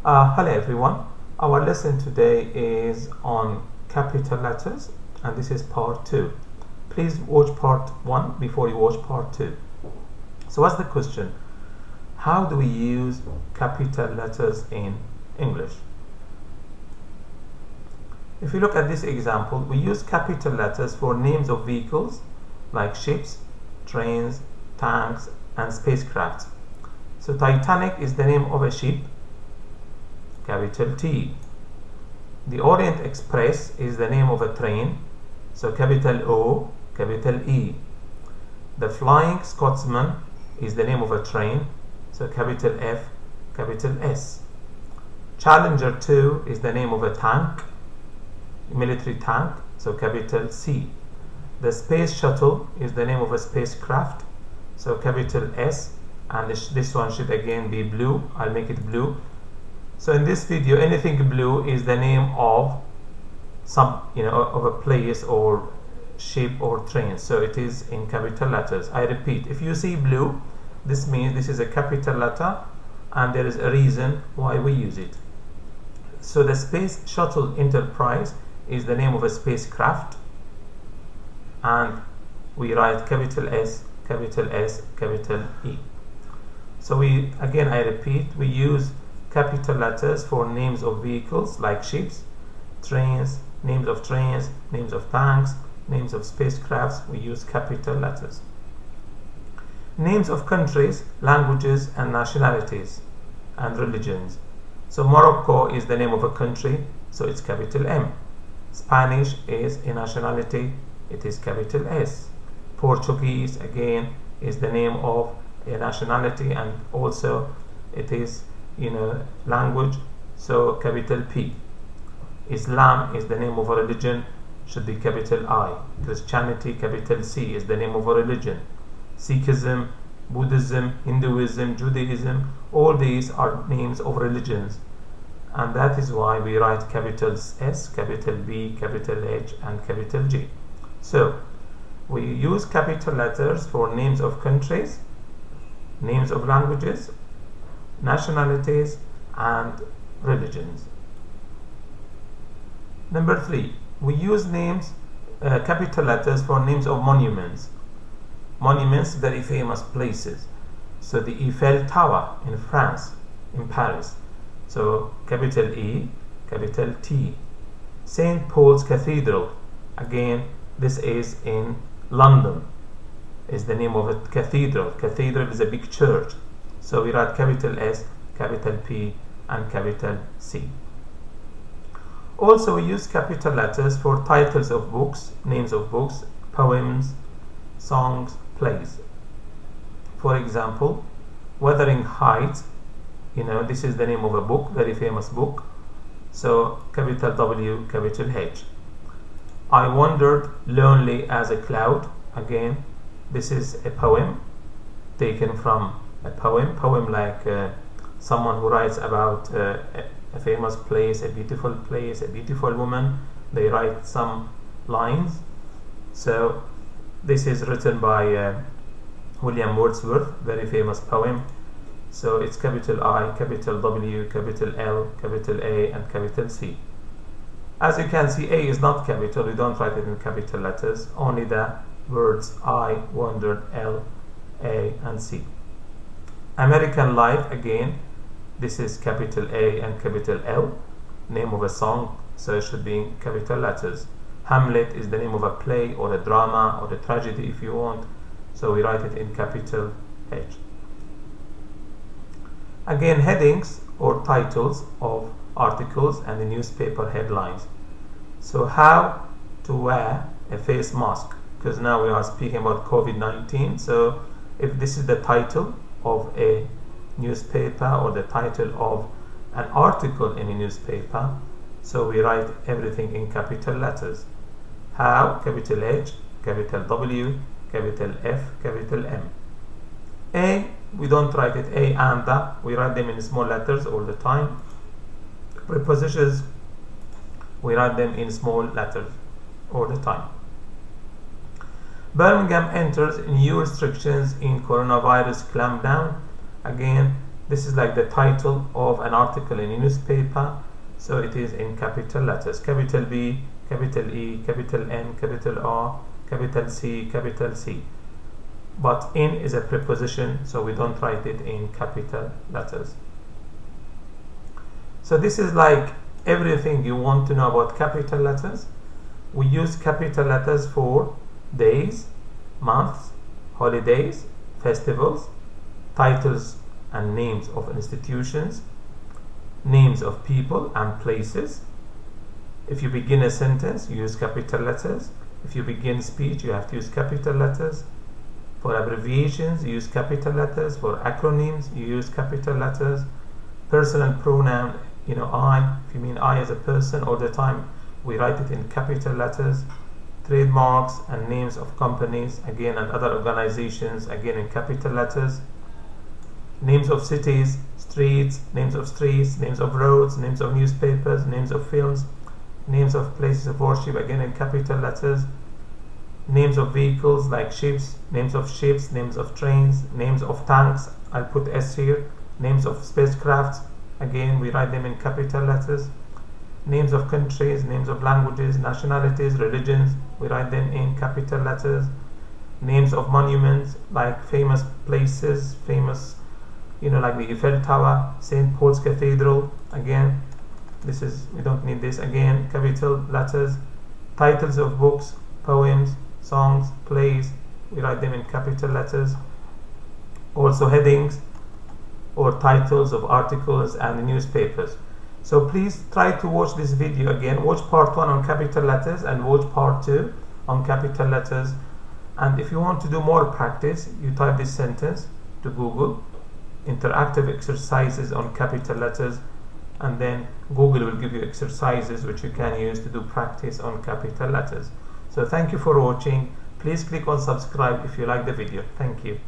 Hello everyone. Our lesson today is on capital letters and this is part 2. Please watch part 1 before you watch part 2. So what's the question? How do we use capital letters in English? If you look at this example, we use capital letters for names of vehicles like ships, trains, tanks and spacecraft. So Titanic is the name of a ship, capital T. The Orient Express is the name of a train, so capital O, capital E. The Flying Scotsman is the name of a train, so capital F, capital S. Challenger 2 is the name of a tank, military tank, so capital C. The Space Shuttle is the name of a spacecraft, so capital S, and this one should again be blue. I'll make it blue. So in this video, anything blue is the name of some, of a place or ship or train. So it is in capital letters. I repeat, if you see blue, this means this is a capital letter and there is a reason why we use it. So the Space Shuttle Enterprise is the name of a spacecraft and we write capital S, capital S, capital E. So I repeat, we use capital letters for names of vehicles like ships, trains, names of tanks, names of spacecrafts. We use capital letters. Names of countries, languages and nationalities and religions. So Morocco is the name of a country, so it's capital M. Spanish is a nationality, it is capital S. Portuguese again is the name of a nationality and also it is language, so capital P. Islam is the name of a religion, should be capital I. Christianity, capital C, is the name of a religion. Sikhism, Buddhism, Hinduism, Judaism, all these are names of religions, and that is why we write capitals S, capital B, capital H and capital G. So we use capital letters for names of countries, names of languages, nationalities and religions. Number 3, we use capital letters for names of monuments. Monuments, very famous places. So the Eiffel Tower in France, in Paris, so capital E, capital T. St. Paul's Cathedral, again this is in London, is the name of a cathedral. Cathedral is a big church, so we write capital S, capital P and capital C. Also we use capital letters for titles of books, names of books, poems, songs, plays. For example, Wuthering Heights, this is the name of a book, very famous book, so capital W, capital H. I Wandered Lonely as a Cloud, again this is a poem taken from a poem like someone who writes about a famous place, a beautiful woman, they write some lines. So this is written by William Wordsworth, very famous poem, so it's capital I, capital W, capital L, capital A and capital C. As you can see, A is not capital, we don't write it in capital letters, only the words I, Wandered, L, A and C. American Life, again this is capital A and capital L, name of a song, so it should be in capital letters. Hamlet is the name of a play or a drama or a tragedy if you want, so we write it in capital H. Again, headings or titles of articles and the newspaper headlines. So how to wear a face mask, because now we are speaking about COVID-19, so if this is the title of a newspaper or the title of an article in a newspaper, so we write everything in capital letters. How, capital H, capital W, capital F, capital M. A, we don't write it A and the, we write them in small letters all the time. Prepositions, we write them in small letters all the time. Birmingham enters new restrictions in coronavirus clampdown. Again, This is like the title of an article in a newspaper, so it is in capital letters: capital B, capital E, capital N, capital R, capital C, capital C. But in is a preposition, so we don't write it in capital letters. So this is like everything you want to know about capital letters. We use capital letters for days, months, holidays, festivals, titles and names of institutions, names of people and places. If you begin a sentence, you use capital letters. If you begin speech, you have to use capital letters. For abbreviations, you use capital letters. For acronyms, you use capital letters. Personal pronoun, I, if you mean I as a person, all the time we write it in capital letters. Trademarks and names of companies, again, and other organizations, again in capital letters. Names of cities, streets, names of roads, names of newspapers, names of films, names of places of worship, again in capital letters. Names of vehicles like ships, names of trains, names of tanks, I'll put S here. Names of spacecrafts, again we write them in capital letters. Names of countries, names of languages, nationalities, religions, we write them in capital letters. Names of monuments like famous places, like the Eiffel Tower, St. Paul's Cathedral, again we don't need this, again capital letters. Titles of books, poems, songs, plays, we write them in capital letters. Also headings or titles of articles and newspapers. So please try to watch this video again. Watch part 1 on capital letters and watch part 2 on capital letters. And if you want to do more practice, you type this sentence to Google, interactive exercises on capital letters, and then Google will give you exercises which you can use to do practice on capital letters. So thank you for watching. Please click on subscribe if you like the video. Thank you.